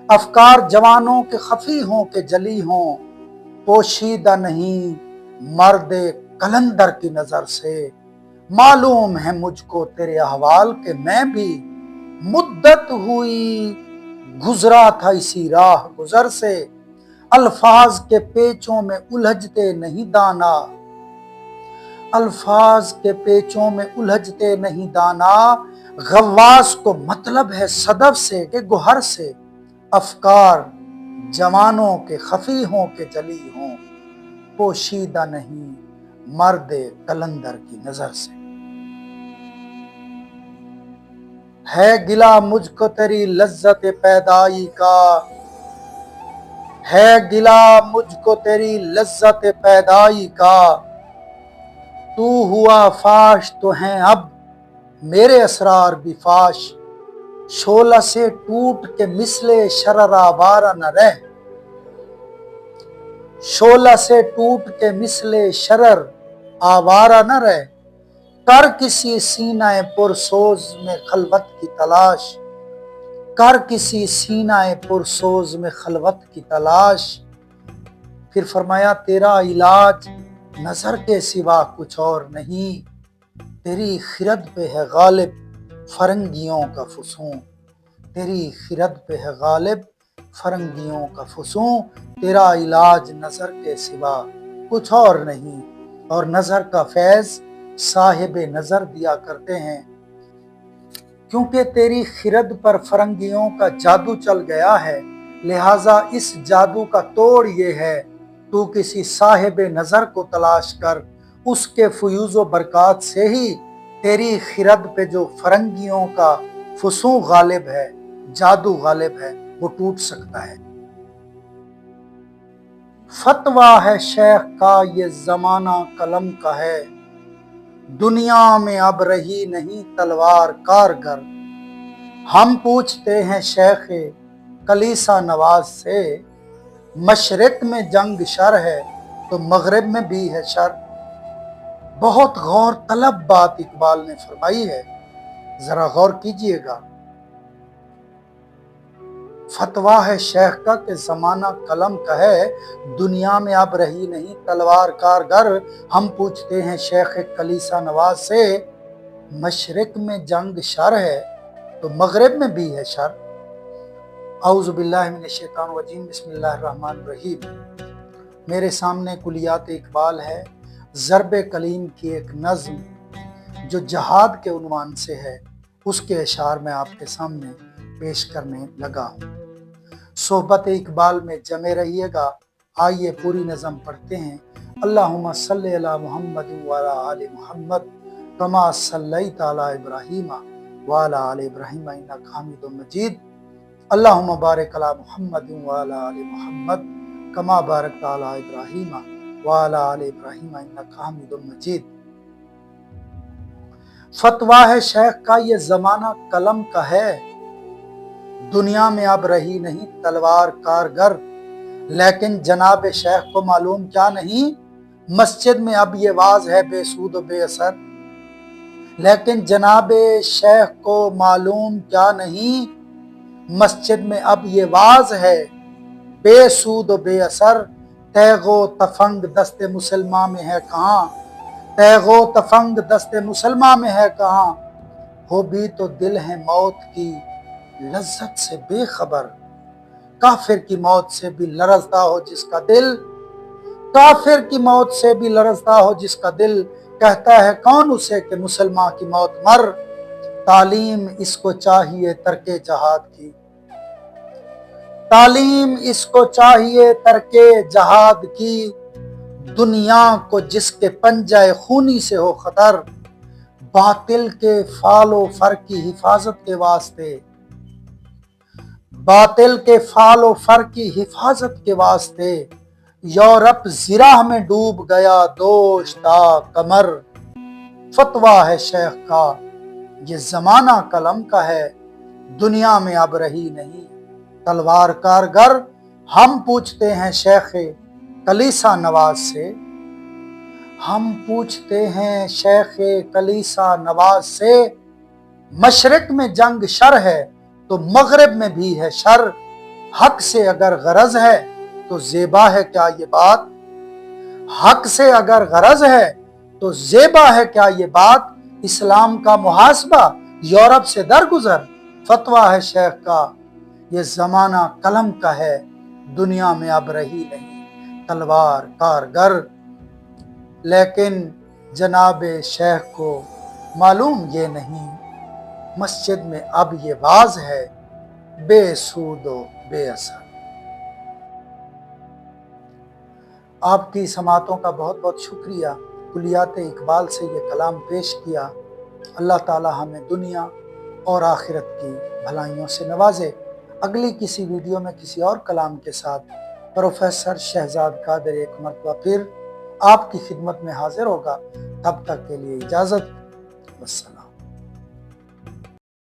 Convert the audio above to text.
अफकार जवानों के खफी हों के जली हों, पोशीदा नहीं मर्द कलंदर की नजर से। मालूम है मुझको तेरे अहवाल के मैं भी मुद्दत हुई गुजरा था इसी राह गुजर से। अल्फाज के पेचों में उलझते नहीं दाना, अल्फाज के पेचों में उलझते नहीं दाना। गवास को मतलब है सदफ से के गुहर से। अफकार जवानों के खफी हों के जली हों, पोशीदा नहीं मर्द कलंदर की नजर से। है गिला मुझको तेरी लज्जत पैदाई का, है गिला मुझको तेरी लज्जत पैदाई का। तू हुआ फाश तो हैं अब मेरे असरार भी फाश। शोला से टूट के मिसले शरर आवारा न रह, शोला से टूट के मिसले शरर आवारा न रह। कर किसी सीनाए पुरसोज में खलवत की तलाश, कर किसी सीनाए पुरसोज में खलवत की तलाश। फिर फरमाया तेरा इलाज नजर के सिवा कुछ और नहीं, तेरी खिरद पे है गालिब फरंगियों का फुसूं। तेरी खिरद पे है गालिब फरंगियों का फुसूं। तेरा इलाज नजर के सिवा कुछ और नहीं। और नजर का फैज साहिब नजर दिया करते हैं, क्योंकि तेरी खिरद पर फरंगियों का जादू चल गया है, लिहाजा इस जादू का तोड़ ये है तू किसी साहिब नजर को तलाश कर। उसके फयूज़ो बरकात से ही तेरी खिरद पे जो फरंगियों का फुसूं गालिब है, जादू गालिब है, वो टूट सकता है। फतवा है शेख का ये जमाना कलम का है, दुनिया में अब रही नहीं तलवार कारगर। हम पूछते हैं शेख कलीसा नवाज से, मशरिक में जंग शर है तो मगरिब में भी है शर। बहुत गौर तलब बात इकबाल ने फरमाई है, जरा गौर कीजिएगा। फतवा है शेख का कि जमाना कलम का है, दुनिया में अब रही नहीं तलवार कारगर। हम पूछते हैं शेख कलीसा नवाज से, मशरिक में जंग शर है तो मगरिब में भी है शर। औज़ु बिल्लाहि मिनश शैतानिर रजीम, बिस्मिल्लाहिर रहमानिर रहीम। मेरे सामने कुलियात इकबाल है, ज़रबे कलीम की एक नज़्म जो जहाद के उन्वान से है, उसके अशार में आपके सामने पेश करने लगा हूँ। सोहबत इकबाल में जमे रहिएगा। आइए पूरी नज़्म पढ़ते हैं। अल्लाहुम्मा सल्लि अला मुहम्मद व अला आलि मुहम्मद कमा सल्लैता अला इब्राहीम व अला आलि इब्राहीम इन्नका हमीदुम मजीद। अल्लाहुम्मा बारिक अला मुहम्मद व अला आलि मुहम्मद कमा बारकता अला इब्राहीम व अला आलि इब्राहीम इन्नका हमीदुम मजीद। फतवा है शेख का ये जमाना कलम का है, दुनिया में अब रही नहीं तलवार कारगर। लेकिन जनाब शेख को मालूम क्या नहीं, मस्जिद में अब ये वाज है बेसूद व बेअसर। लेकिन जनाब शेख को मालूम क्या नहीं, मस्जिद में अब ये वाज है बेसूद व बेअसर। तैगो तफंग दस्ते मुसलमान में है कहाँ, तैगो तफंग दस्ते मुसलमान में है कहाँ। हो भी तो दिल है मौत की लज्जत से बेखबर, काफिर की मौत से भी लरजता हो जिसका दिल, काफिर की मौत से भी लरजता हो जिसका दिल। कहता है कौन उसे कि मुसलमान की मौत मर, तालीम इसको चाहिए तरके जहाद की, तालीम इसको चाहिए तरके जहाद की। दुनिया को जिसके पंजाए खूनी से हो खतर, बातिल के फालो फर की हिफाजत के वास्ते, बातिल के फालो फर की हिफाजत के वास्ते। यूरोप जिराह में डूब गया दोश्ता कमर। फतवा है शेख का ये जमाना कलम का है, दुनिया में अब रही नहीं तलवार कारगर। हम पूछते हैं शेख कलीसा नवाज से, हम पूछते हैं शेख कलीसा नवाज से, मशरिक में जंग शर है तो मगरिब में भी है शर। हक से अगर गरज है तो ज़ेबा है क्या ये बात, हक से अगर गरज है तो ज़ेबा है क्या ये बात। इस्लाम का मुहासबा यूरोप से दरगुजर, फतवा है शेख का ये जमाना कलम का है, दुनिया में अब रही नहीं तलवार कारगर। लेकिन जनाबे शेख को मालूम ये नहीं, मस्जिद में अब ये बाज है बेसूदो बेअसर। आपकी समातों का बहुत बहुत शुक्रिया। कुलियात इकबाल से ये कलाम पेश किया। अल्लाह ताला हमें दुनिया और आखिरत की भलाइयों से नवाजे। अगली किसी वीडियो में किसी और कलाम के साथ प्रोफेसर शहजाद कादर एक मरतबा फिर आपकी खिदमत में हाजिर होगा। तब तक के लिए इजाज़त, वस्सलाम।